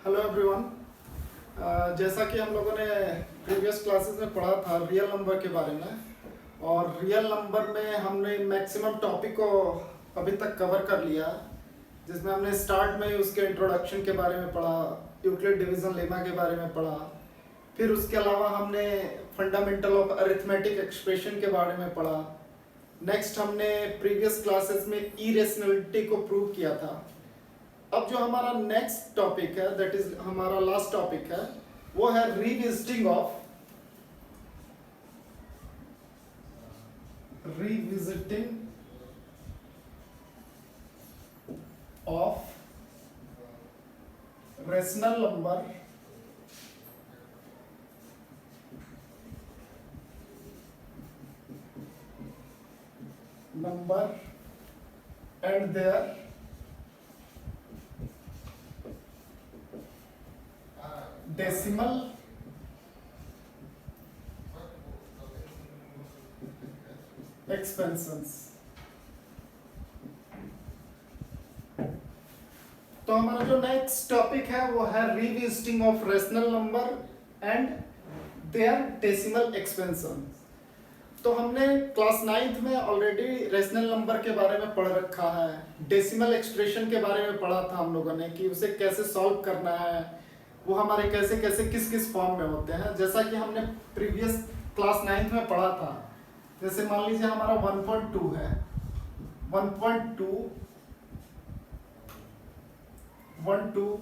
Hello everyone. जैसा कि हम लोगों ने प्रीवियस क्लासेस में पढ़ा था रियल नंबर के बारे में, और रियल नंबर में हमने मैक्सिमम टॉपिक को अभी तक कवर कर लिया, जिसमें हमने स्टार्ट में उसके इंट्रोडक्शन के बारे में पढ़ा, यूक्लिड डिवीजन लेमा के बारे में पढ़ा। फिर उसके अलावा हमने फंडामेंटल ऑफ अरिथमेटिक एक्सप्रेशन के बारे में पढ़ा। नेक्स्ट हमने प्रीवियस क्लासेस में इरेशनलिटी को प्रूव किया था। अब जो हमारा नेक्स्ट टॉपिक है, दैट इज हमारा लास्ट टॉपिक है, वो है revisiting of rational number and their decimal expansions. तो हमारा जो नेक्स्ट टॉपिक है वो है revisiting of rational number and their decimal expansion. तो हमने क्लास 9th में ऑलरेडी रेशनल नंबर के बारे में पढ़ रखा है। डेसिमल एक्सप्रेशन के बारे में पढ़ा था हम लोगों ने कि उसे कैसे सॉल्व करना है, वो हमारे कैसे कैसे किस किस फॉर्म में होते हैं। जैसा कि हमने प्रीवियस क्लास 9th में पढ़ा था, जैसे मान लीजिए हमारा 1.2 है, 1.2 1 2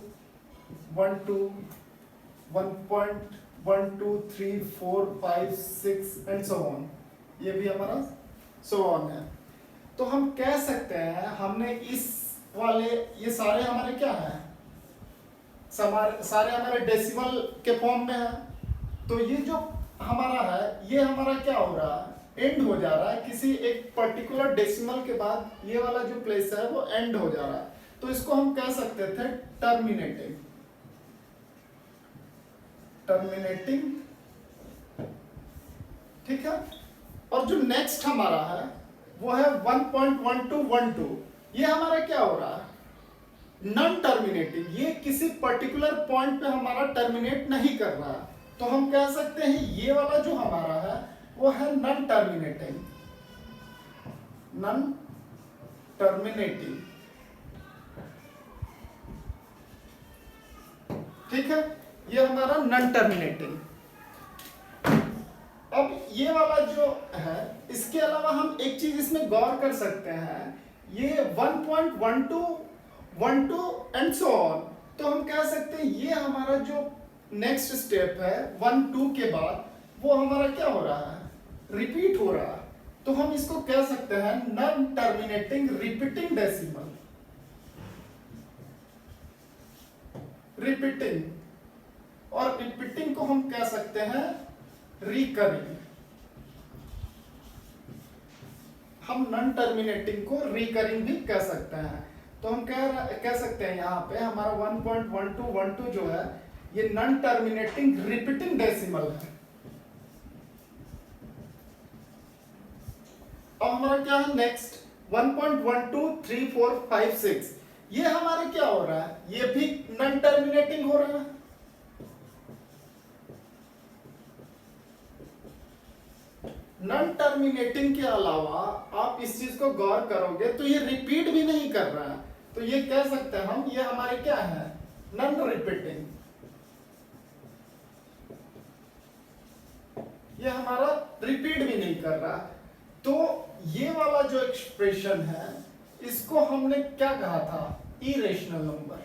1 2 1.1 2 3 4 5 6 एंड सो ऑन, ये भी हमारा सो ऑन है। तो हम कह सकते हैं हमने इस वाले, ये सारे हमारे क्या है, सारे हमारे डेसिमल के फॉर्म में है। तो ये जो हमारा है, ये हमारा क्या हो रहा है, एंड हो जा रहा है किसी एक पर्टिकुलर डेसिमल के बाद। ये वाला जो प्लेस है वो एंड हो जा रहा है, तो इसको हम कह सकते थे टर्मिनेटिंग। ठीक है। और जो नेक्स्ट हमारा है वो है 1.1212। ये हमारा क्या हो रहा है, नॉन टर्मिनेटिंग। ये किसी पर्टिकुलर पॉइंट पे हमारा टर्मिनेट नहीं कर रहा है, तो हम कह सकते हैं ये वाला जो हमारा है वो है नॉन टर्मिनेटिंग। ठीक है, ये हमारा नॉन टर्मिनेटिंग। अब ये वाला जो है, इसके अलावा हम एक चीज इसमें गौर कर सकते हैं, ये 1.12 एंड सो ऑन। तो हम कह सकते हैं ये हमारा जो नेक्स्ट स्टेप है 1 2 के बाद, वो हमारा क्या हो रहा है, रिपीट हो रहा है। तो हम इसको कह सकते हैं non terminating repeating decimal. Repeating, और रिपीटिंग को हम कह सकते हैं रिकरिंग। हम नॉन टर्मिनेटिंग को रिकरिंग भी कह सकते हैं। तो हम कह सकते हैं यहाँ पे हमारा 1.1212 जो है ये नॉन टर्मिनेटिंग रिपीटिंग डेसिमल है। अब हमारा क्या है नेक्स्ट 1.123456। ये हमारे क्या हो रहा है, ये भी नॉन टर्मिनेटिंग हो रहा है। नॉन टर्मिनेटिंग के अलावा आप इस चीज को गौर करोगे तो ये रिपीट भी नहीं कर रहा है, तो ये कह सकते हैं हम ये हमारे क्या है, नॉन रिपीटिंग। ये हमारा रिपीट भी नहीं कर रहा। तो ये वाला जो एक्सप्रेशन है इसको हमने क्या कहा था, इरेशनल नंबर।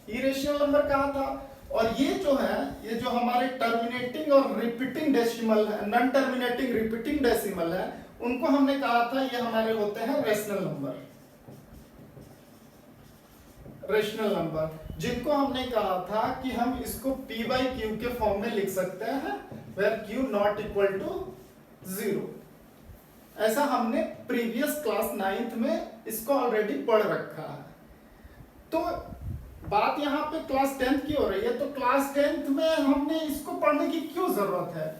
इरेशनल नंबर कहा था। और ये जो है, ये जो हमारे टर्मिनेटिंग और रिपीटिंग डेसिमल है, नॉन टर्मिनेटिंग रिपीटिंग डेसिमल है, उनको हमने कहा था ये हमारे होते हैं रेशनल नंबर। रेशनल नंबर जिनको हमने कहा था कि हम इसको p बाई क्यू के फॉर्म में लिख सकते हैं, where q not equal to 0। ऐसा हमने प्रीवियस क्लास 9th में इसको ऑलरेडी पढ़ रखा है। तो बात यहाँ पे क्लास 10th की हो रही है, तो क्लास 10th में हमने इसको पढ़ने की क्यों जरूरत है,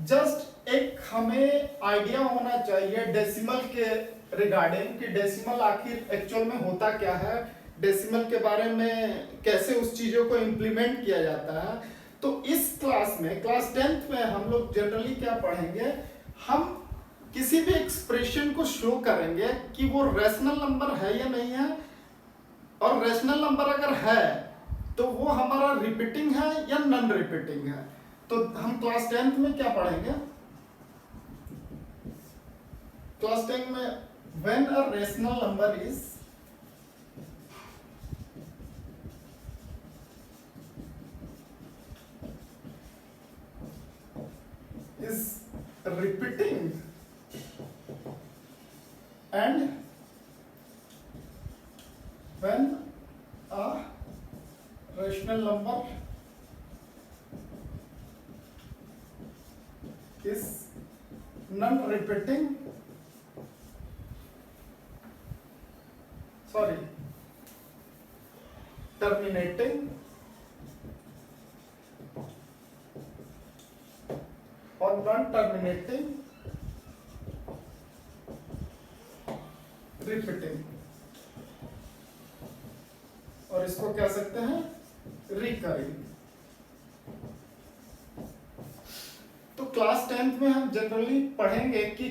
जस्ट एक हमें आइडिया होना चाहिए डेसिमल के रिगार्डिंग कि डेसिमल आखिर एक्चुअल में होता क्या है, डेसिमल के बारे में कैसे उस चीज़ों को इम्प्लीमेंट किया जाता है। तो इस क्लास में, क्लास 10th में हम लोग जनरली क्या पढ़ेंगे, हम किसी भी एक्सप्रेशन को शो करेंगे कि वो रैशनल नंबर है या नहीं है, और रैशनल नंबर अगर है तो वो हमारा रिपीटिंग है या नॉन रिपीटिंग है। तो हम क्लास 10th में क्या पढ़ेंगे, क्लास 10 में when a rational number is repeating and when a rational number is non-repeating, terminating or non-terminating, repeating, और इसको कह सकते हैं रिकरिंग। तो क्लास 10th में हम जनरली पढ़ेंगे कि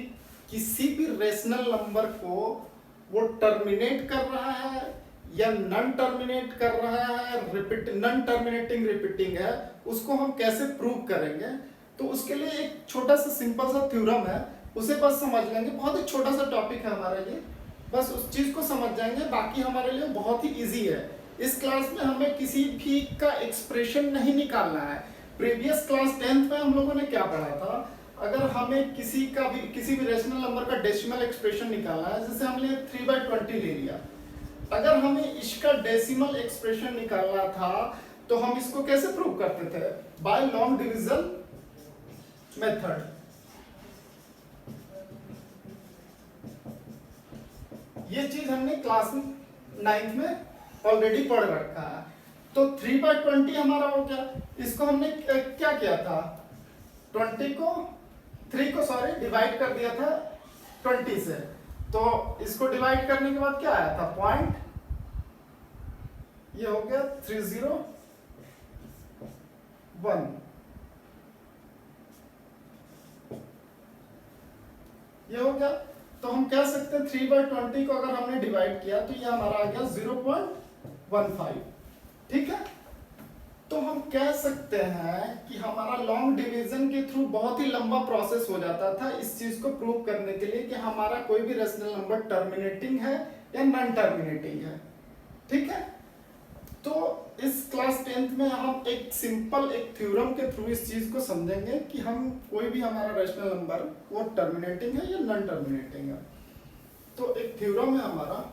किसी भी रेशनल नंबर को वो टर्मिनेट कर रहा है या नॉन टर्मिनेट कर रहा है, रिपीट नॉन टर्मिनेटिंग रिपीटिंग है, उसको हम कैसे प्रूव करेंगे। तो उसके लिए एक छोटा सा सिंपल सा थ्योरम है, उसे बस समझ लेंगे। बहुत ही छोटा सा टॉपिक है हमारे लिए, बस उस चीज को समझ जाएंगे, बाकी हमारे लिए बहुत ही इजी है। इस क्लास में हमें किसी भी का एक्सप्रेशन नहीं निकालना है। प्रीवियस क्लास 10th में हम लोगों ने क्या पढ़ा था, अगर हमें किसी भी रेशनल नंबर का डेसिमल एक्सप्रेशन निकालना है, जैसे हमने 3/20 ले लिया, अगर हमें इसका डेसिमल एक्सप्रेशन निकालना था तो हम इसको कैसे प्रूव करते थे, बाय लॉन्ग डिवीजन मेथड। ये चीज हमने क्लास 9th में ऑलरेडी पढ़ रखा है। तो 3/20 हमारा हो गया, इसको हमने क्या किया था, 3 को डिवाइड कर दिया था 20 से। तो इसको डिवाइड करने के बाद क्या आया था, पॉइंट, ये हो गया 301, ये हो गया। तो हम कह सकते हैं 3/20 को अगर हमने डिवाइड किया तो ये हमारा आ गया 0.15, ठीक है। तो हम कह सकते हैं कि हमारा लॉन्ग डिवीजन के थ्रू बहुत ही लंबा प्रोसेस हो जाता था इस चीज को प्रूव करने के लिए कि हमारा कोई भी रेशनल नंबर टर्मिनेटिंग है या नॉन टर्मिनेटिंग है, ठीक है। तो इस क्लास 10th में हम एक सिंपल एक थ्योरम के थ्रू इस चीज को समझेंगे कि हम कोई भी हमारा रेशनल नंबर वो टर्मिनेटिंग है या नॉन टर्मिनेटिंग है। तो एक थ्योरम है हमारा,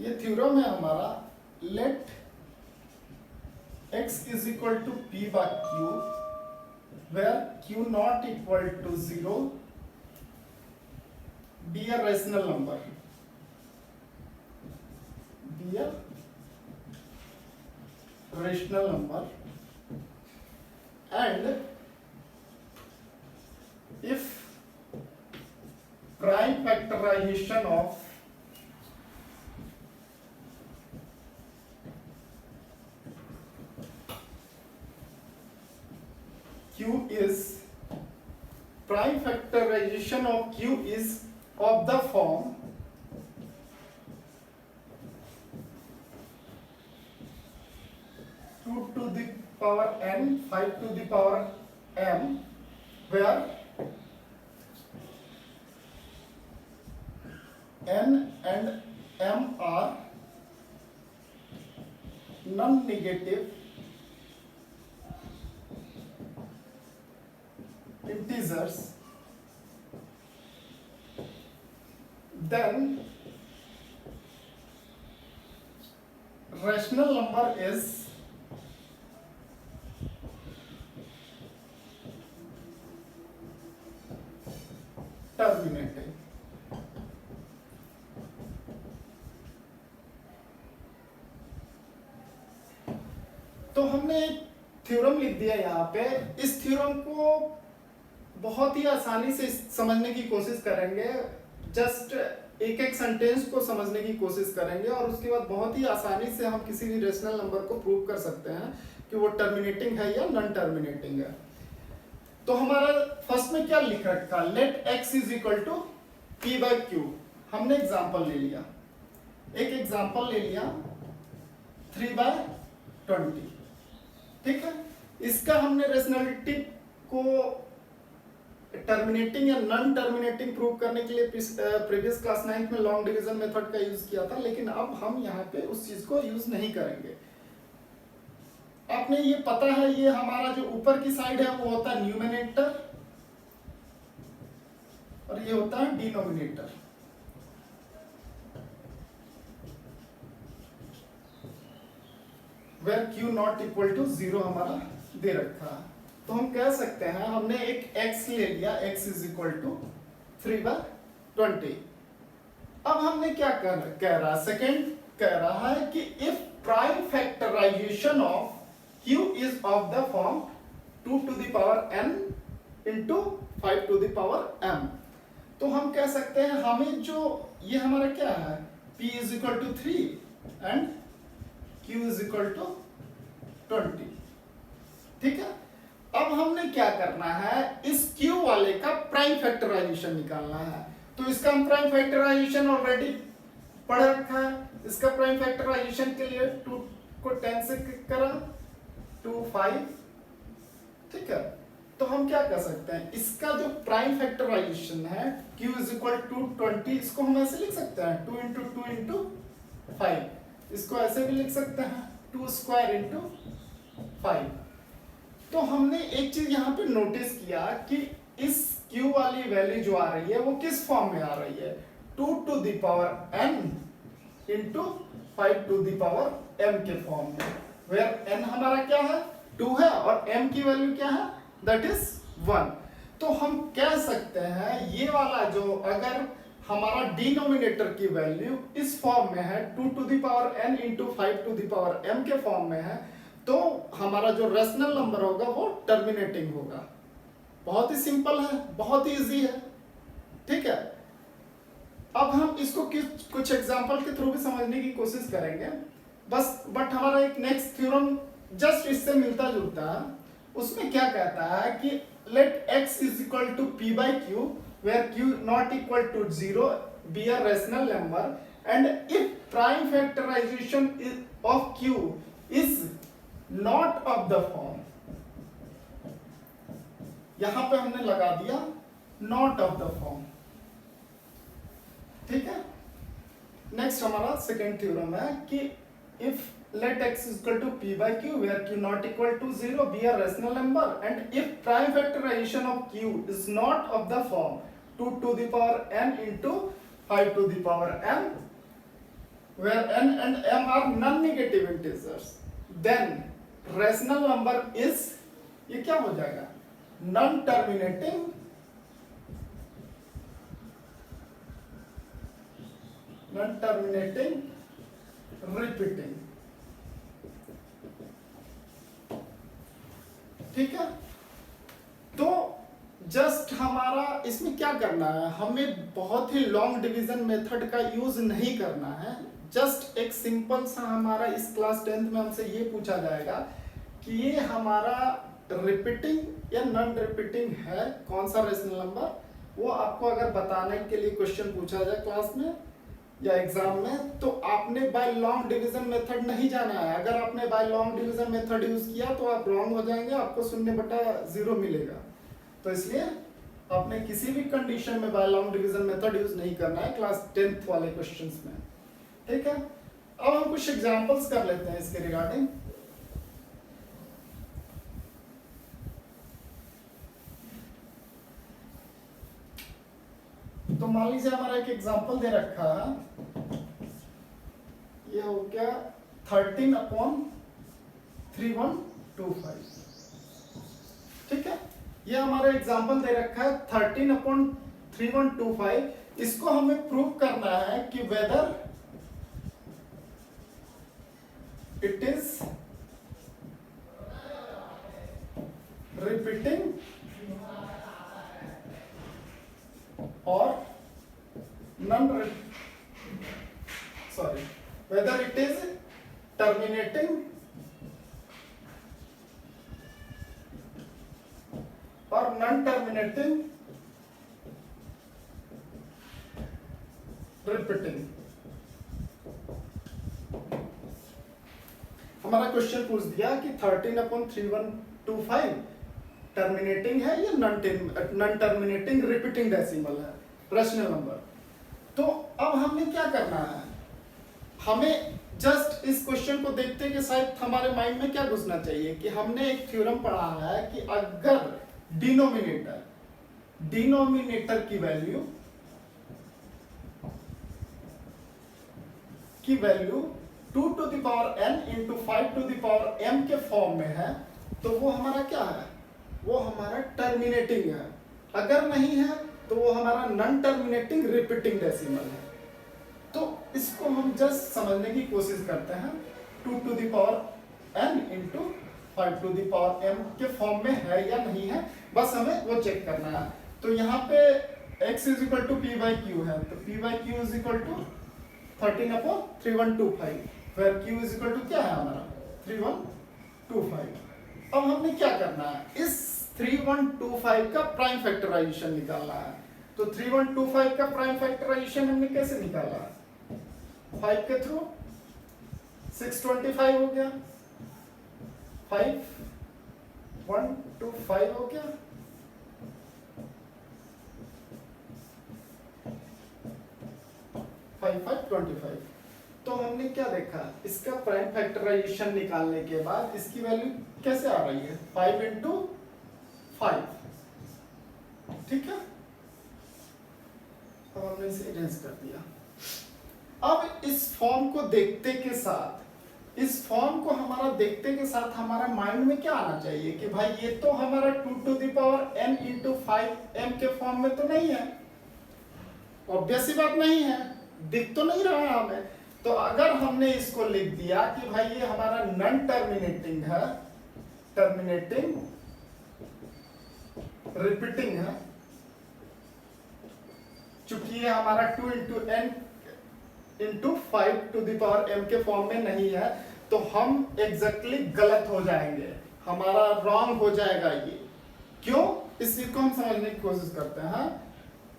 ये थ्योरम है हमारा, late x is equal to p by q where q not equal to 0 be a rational number, be a rational number, and if prime factorization of q is prime factorization of q is of the form two to the power n 5 to the power m, where n and m are non-negative integers, then rational number is terminating. हमने एक theorem लिख दिया यहाँ पे। इस theorem को बहुत ही आसानी से समझने की कोशिश करेंगे, जस्ट एक एक सेंटेंस को समझने की कोशिश करेंगे और उसके बाद बहुत ही आसानी से हम किसी भी रेशनल नंबर को प्रूव कर सकते हैं कि वो टर्मिनेटिंग है या नॉन टर्मिनेटिंग है। तो हमारा फर्स्ट में क्या लिख रखा, let x is equal to p by Q. हमने एग्जाम्पल ले लिया, एक एग्जाम्पल ले लिया 3/20, ठीक है। इसका हमने रेशनलिटी को टर्मिनेटिंग या नॉन टर्मिनेटिंग प्रूव करने के लिए प्रीवियस क्लास 9th में लॉन्ग डिवीजन मेथड का यूज किया था, लेकिन अब हम यहाँ पे उस चीज को यूज नहीं करेंगे। आपने ये पता है, ये हमारा जो ऊपर की साइड है वो होता है न्यूमिनेटर और ये होता है denominator. Where q not equal to 0 हमारा दे रखा है। तो हम कह सकते हैं, हमने एक x ले लिया, x इज इक्वल टू 3/20। अब हमने क्या कह रहा है, सेकेंड कह रहा है कि if prime factorisation of q is of the form 2 to the power n into 5 to the power m, तो हम कह सकते हैं हमें जो ये हमारा क्या है, p is equal to 3 and q is equal to 20, ठीक है। अब हमने क्या करना है, इस q वाले का प्राइम फैक्टराइजेशन निकालना है। तो इसका हम प्राइम फैक्टराइजेशन ऑलरेडी पढ़ रखा है। इसका प्राइम फैक्टराइजेशन के लिए 2 को 10 से करा 2 5, ठीक है। तो हम क्या कर सकते हैं, इसका जो प्राइम फैक्टराइजेशन है q इज इक्वल टू 20, इसको हम ऐसे लिख सकते हैं 2 इंटू 2 इंटू 5। इसको ऐसे भी लिख सकते हैं 2 स्क्वायर इंटू 5। तो हमने एक चीज यहाँ पे नोटिस किया कि इस q वाली वैल्यू जो आ रही है वो किस फॉर्म में आ रही है, 2 to the power n into 5 to the power m के फॉर्म में, वेयर n हमारा क्या है 2 है और m की वैल्यू क्या है, दैट इज 1। तो हम कह सकते हैं ये वाला जो अगर हमारा डिनोमिनेटर की वैल्यू इस फॉर्म में है 2 to the power n into 5 to the power m के फॉर्म में है, तो हमारा जो रेशनल नंबर होगा वो टर्मिनेटिंग होगा। बहुत ही सिंपल है, बहुत ही इजी है, ठीक है। अब हम इसको कुछ एग्जांपल के थ्रू भी समझने की कोशिश करेंगे बस, बट हमारा एक नेक्स्ट थ्योरम जस्ट इससे मिलता जुलता है। उसमें क्या कहता है कि let x is equal to p by Q where q not equal to 0 be a rational number and if prime factorisation of q is not of the form, यहां पे हमने लगा दिया नॉट ऑफ द फॉर्म, ठीक है। Next हमारा second theorem है कि if let x is equal to p by q where q not equal to 0 be a rational number and if prime factorization of q is not of the form 2 to the power n into 5 to the power m where n and m are non-negative integers, then rational number is, ये क्या हो जाएगा, non terminating repeating, ठीक है। तो just हमारा इसमें क्या करना है, हमें बहुत ही लॉन्ग डिवीजन मेथड का यूज नहीं करना है। जस्ट एक सिंपल सा हमारा इस क्लास 10th में हमसे ये पूछा जाएगा कि ये हमारा रिपीटिंग या नॉन रिपीटिंग है कौन सा रेशनल नंबर, वो आपको अगर बताने के लिए क्वेश्चन पूछा जाए क्लास में या एग्जाम में, तो आपने बाय लॉन्ग डिवीजन मेथड नहीं जाना है। अगर आपने by long division method use किया तो आप रॉन्ग हो जाएंगे, आपको 0/0 मिलेगा। तो इसलिए आपने किसी भी कंडीशन में by long division method use नहीं करना है क्लास 10th वाले क्वेश्चंस में, ठीक है। अब हम कुछ एग्जांपल्स कर लेते हैं इसके रिगार्डिंग। तो मान लीजिए हमारा एक एग्जांपल दे रखा है, ये हो गया 13/3125, ठीक है। ये हमारा एग्जांपल दे रखा है 13/3125। इसको हमें प्रूव करना है कि whether it is sorry, whether it is terminating or non-terminating repeating। हमारा क्वेश्चन पूछ दिया कि 13/3125 टर्मिनेटिंग है या नॉन टर्मिनेटिंग रिपीटिंग डेसिमल है, रैशनल नंबर। तो अब हमने क्या करना है, हमें जस्ट इस क्वेश्चन को देखते कि शायद हमारे माइंड में क्या घुसना चाहिए कि हमने एक थ्योरम पढ़ा है कि अगर डिनोमिनेटर की value 2 to the power n into 5 to the power m के फॉर्म में है, तो वो हमारा क्या है, वो हमारा टर्मिनेटिंग है। अगर नहीं है तो वो हमारा नॉन टर्मिनेटिंग रिपीटिंग डेसिमल है। तो इसको हम जस्ट समझने की कोशिश करते हैं, 2 to the power n into 5 to the power m के फॉर्म में है या नहीं है, बस हमें वो चेक करना है। तो यहाँ पे x is equal to p by q है, तो p by q is equal to 13/3125, where q is equal to क्या है हमारा 3125। अब हमने क्या करना है, इस 3125 का प्राइम फैक्टराइजेशन निकालना है। तो 3125 का प्राइम फैक्टराइजेशन हमने कैसे निकाला, 5 के थ्रू 625 हो गया, 5125 हो गया, 5525। तो हमने क्या देखा, इसका प्राइम फैक्टराइजेशन निकालने के बाद इसकी वैल्यू कैसे आ रही है, 5 into 5, ठीक है। अब हमने इसे इरेज कर दिया। अब इस फॉर्म को देखते के साथ, इस फॉर्म को हमारा देखते के साथ हमारा माइंड में क्या आना चाहिए कि भाई ये तो हमारा 2 to the power n into 5m के फॉर्म में तो नहीं है, ऑब्वियस सी बात नहीं है, दिख तो नहीं रहा हमें। तो अगर हमने इसको लिख दिया कि भाई ये हमारा नॉन टर्मिनेटिंग है, टर्मिनेटिंग रिपीटिंग है, चूंकि ये हमारा 2 into n into 5 to the power m के फॉर्म में नहीं है, तो हम एग्जैक्टली गलत हो जाएंगे, हमारा रॉन्ग हो जाएगा ये। क्यों, इस चीज को हम समझने की कोशिश करते हैं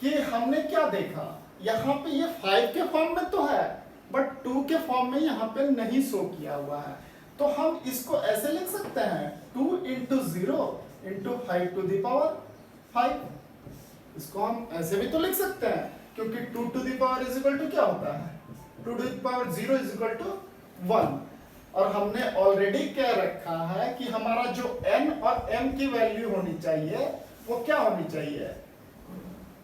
कि हमने क्या देखा, यहाँ पे ये 5 के फॉर्म में तो है बट 2 के फॉर्म में यहाँ पे नहीं शो किया हुआ है। तो हम इसको ऐसे लिख सकते हैं 2 into 0 into 5 to the power 5, इसको हम ऐसे भी तो लिख सकते हैं, क्योंकि 2 to the power is equal to क्या होता है, 2 to the power 0 is equal to 1। और हमने ऑलरेडी क्या रखा है कि हमारा जो n और m की वैल्यू होनी चाहिए वो क्या होनी चाहिए,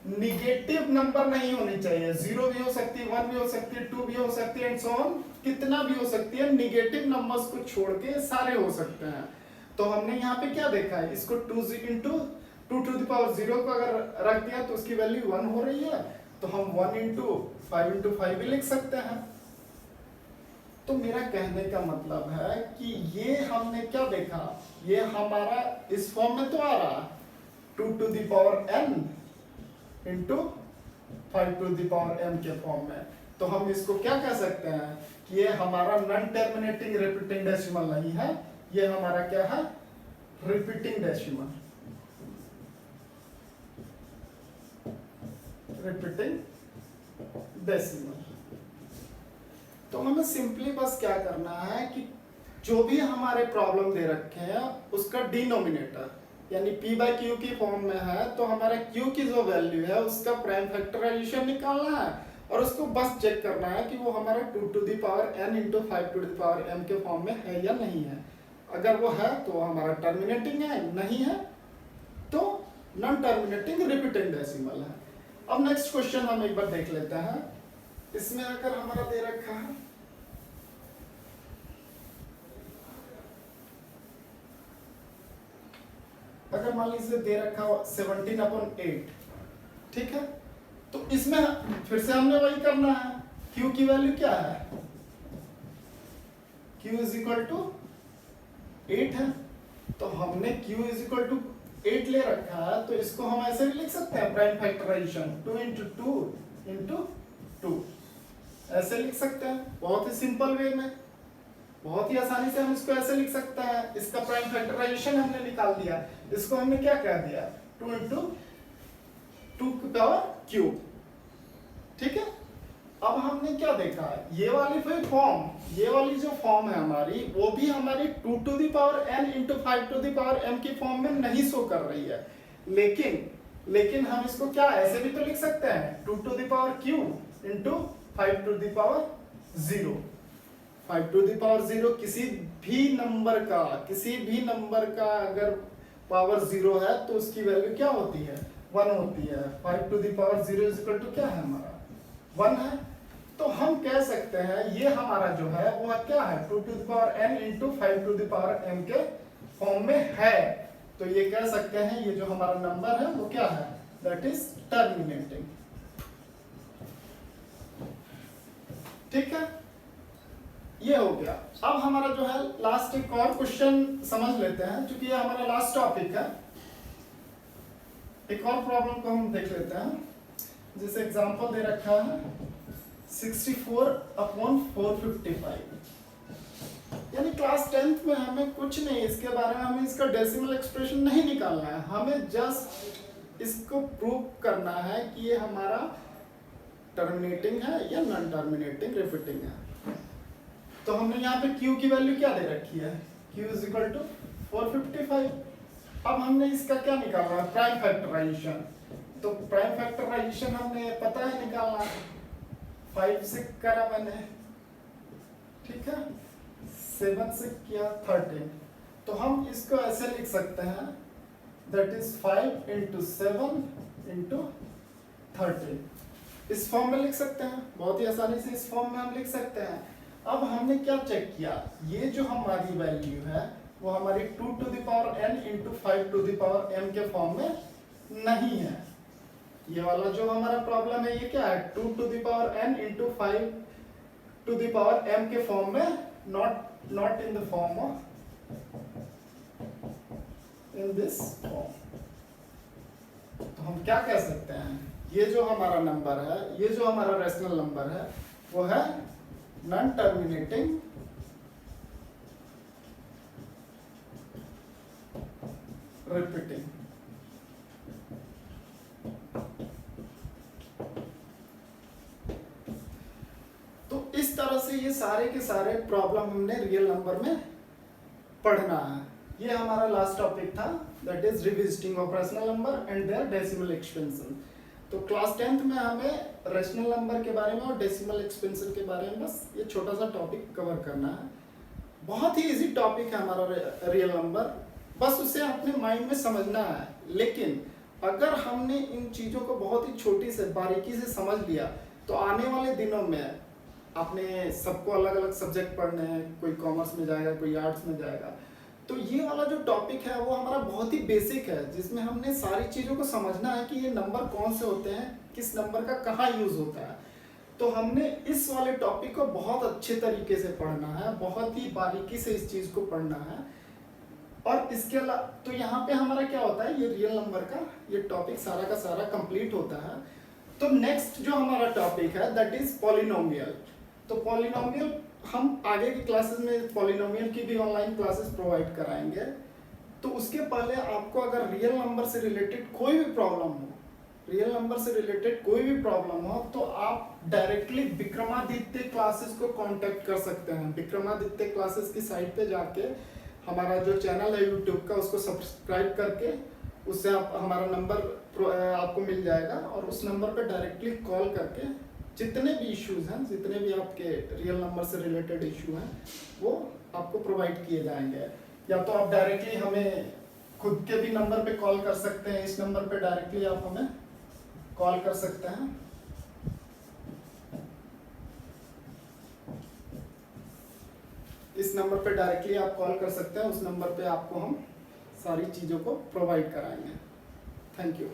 निगेटिव नंबर नहीं होनी चाहिए। 0 भी हो सकती है, 1 भी हो सकती है, 2 भी हो सकती है, एंड सो ऑन, कितना भी हो सकती है, निगेटिव नंबर्स को छोड़ के सारे हो सकते हैं। तो हमने यहाँ पे क्या देखा है, इसको 2 to the power 0 को अगर रख दिया तो उसकी वैल्यू 1 हो रही है, तो हम 1 into 5 into 5 भी लिख सकते हैं। तो मेरा कहने का मतलब है कि ये हमने क्या देखा, ये हमारा इस फॉर्म में तो आ रहा 2 to the power n into 5 to the power m के फॉर्म में। तो हम इसको क्या कह सकते हैं कि ये हमारा नॉन टर्मिनेटिंग रिपीटिंग डेसिमल नहीं है, ये हमारा क्या है, रिपीटिंग डेसिमल, रिपीटिंग डेसिमल। तो हमें सिंपली बस क्या करना है कि जो भी हमारे प्रॉब्लम दे रखे हैं उसका डिनोमिनेटर यानी p by q की फॉर्म में है, तो हमारा q की जो वैल्यू है उसका प्राइम फैक्टराइजेशन निकालना है और उसको बस चेक करना है कि वो हमारा 2 to the power n into 5 to the power m के फॉर्म में है या नहीं है। अगर वो है तो हमारा टर्मिनेटिंग है, नहीं है तो नॉन टर्मिनेटिंग रिपीटिंग डेसिमल है। अब नेक्स्ट क्वेश्चन हम एक बार देख लेते हैं। इसमें अगर हमारा दे रखा है अगर मान लीजिए दे रखा हो 17/8, ठीक है, तो इसमें फिर से हमने वही करना है, q की वैल्यू क्या है, q इज इक्वल टू 8 है, तो हमने q इज इक्वल टू 8 ले रखा है, तो इसको हम ऐसे भी लिख सकते हैं प्राइम फैक्टराइजेशन 2 into 2 into 2, ऐसे लिख सकते हैं बहुत ही सिंपल वे में, बहुत ही आसानी से हम इसको ऐसे लिख सकते हैं। इसका प्राइम फैक्टराइजेशन हमने निकाल दिया, इसको हमने क्या कह दिया 2 इंटू 2 की पावर क्यूब। ठीक है, अब हमने क्या देखा, ये वाली फॉर्म, ये वाली जो फॉर्म है हमारी, वो भी हमारी 2 to the power n into 5 to the power m की फॉर्म में नहीं शो कर रही है। लेकिन हम इसको क्या ऐसे भी तो लिख सकते हैं 2 to the power q into 5 to the power 0। 5 to the power 0 किसी भी नंबर का अगर पावर 0 है तो उसकी वैल्यू क्या होती है 1 होती है। 5 to the power 0 is equal to क्या है हमारा 1 है। तो हम कह सकते हैं ये हमारा जो है वो क्या है 2 to the power n into 5 to the power m के फॉर्म में है। तो ये कह सकते हैं ये जो हमारा नंबर है वो क्या है, दैट इज टर्मिनेटिंग। ठीक है, ये हो गया। अब हमारा जो है लास्ट एक और क्वेश्चन समझ लेते हैं, क्योंकि ये हमारा लास्ट टॉपिक है। एक और प्रॉब्लम को हम देख लेते हैं, जिसे एग्जांपल दे रखा है 64/455। यानी क्लास 10th में हमें कुछ नहीं इसके बारे में, हमें इसका डेसिमल एक्सप्रेशन नहीं निकालना है, हमें जस्ट इसको प्रूव करना है कि ये हमारा टर्मिनेटिंग है या नॉन टर्मिनेटिंग रिपीटिंग है। तो हमने यहाँ पे q की वैल्यू क्या दे रखी है, q इज इक्वल टू 455। अब हमने इसका क्या निकालना है, प्राइम फैक्टराइजेशन। तो प्राइम फैक्टराइजेशन हमने पता है निकालना, 5 से करा मैंने, ठीक है, 7 से किया 13। तो हम इसको ऐसे लिख सकते हैं, दैट इज 5 इंटू 7 इंटू 13। इस फॉर्म में लिख सकते हैं, बहुत ही आसानी से इस फॉर्म में हम लिख सकते हैं। अब हमने क्या चेक किया, ये जो हमारी वैल्यू है वो हमारी 2 to the power n into 5 to the power m के फॉर्म में नहीं है। ये वाला जो हमारा प्रॉब्लम है ये क्या है 2 to the power n into 5 to the power m के फॉर्म में, not in the form of in this form। तो हम क्या कह सकते हैं, ये जो हमारा नंबर है, ये जो हमारा रैशनल नंबर है वो है नॉन टर्मिनेटिंग रिपीटिंग। तो इस तरह से ये सारे के सारे प्रॉब्लम हमने रियल नंबर में पढ़ना है। ये हमारा लास्ट टॉपिक था, that is revisiting of rational number and their decimal expansion. तो क्लास 10th में हमें रैशनल नंबर के बारे में और डेसिमल एक्सपेंशन के बारे में बस ये छोटा सा टॉपिक कवर करना है। बहुत ही इजी टॉपिक है हमारा रियल नंबर, बस उसे अपने माइंड में समझना है। लेकिन अगर हमने इन चीज़ों को बहुत ही छोटी से बारीकी से समझ लिया तो आने वाले दिनों में आपने सबको अलग अलग सब्जेक्ट पढ़ने हैं, कोई कॉमर्स में जाएगा, कोई आर्ट्स में जाएगा, तो ये वाला जो टॉपिक है वो हमारा बहुत ही बेसिक है, जिसमें हमने सारी चीज़ों को समझना है कि ये नंबर कौन से होते हैं, किस नंबर का कहाँ यूज़ होता है। तो हमने इस वाले टॉपिक को बहुत अच्छे तरीके से पढ़ना है, बहुत ही बारीकी से इस चीज़ को पढ़ना है। और इसके अलावा तो यहाँ पे हमारा क्या होता है, ये रियल नंबर का ये टॉपिक सारा का सारा कंप्लीट होता है। तो नेक्स्ट जो हमारा टॉपिक है दैट इज पॉलिनोमियल। तो पॉलिनोमियल हम आगे की क्लासेस में पॉलिनोमियल की भी ऑनलाइन क्लासेस प्रोवाइड कराएंगे। तो उसके पहले आपको अगर रियल नंबर से रिलेटेड कोई भी प्रॉब्लम हो, रियल नंबर से रिलेटेड कोई भी प्रॉब्लम हो, तो आप डायरेक्टली विक्रमादित्य क्लासेस को कांटेक्ट कर सकते हैं। विक्रमादित्य क्लासेस की साइट पे जाके हमारा जो चैनल है यूट्यूब का उसको सब्सक्राइब करके उससे आप हमारा नंबर आपको मिल जाएगा, और उस नंबर पे डायरेक्टली कॉल करके जितने भी इश्यूज हैं, जितने भी आपके रियल नंबर से रिलेटेड इशू हैं वो आपको प्रोवाइड किए जाएंगे। या तो आप डायरेक्टली हमें खुद के भी नंबर पे कॉल कर सकते हैं, इस नंबर पे डायरेक्टली आप हमें कॉल कर सकते हैं। इस नंबर पे डायरेक्टली आप कॉल कर सकते हैं, उस नंबर पे आपको हम सारी चीज़ों को प्रोवाइड कराएंगे। Thank you.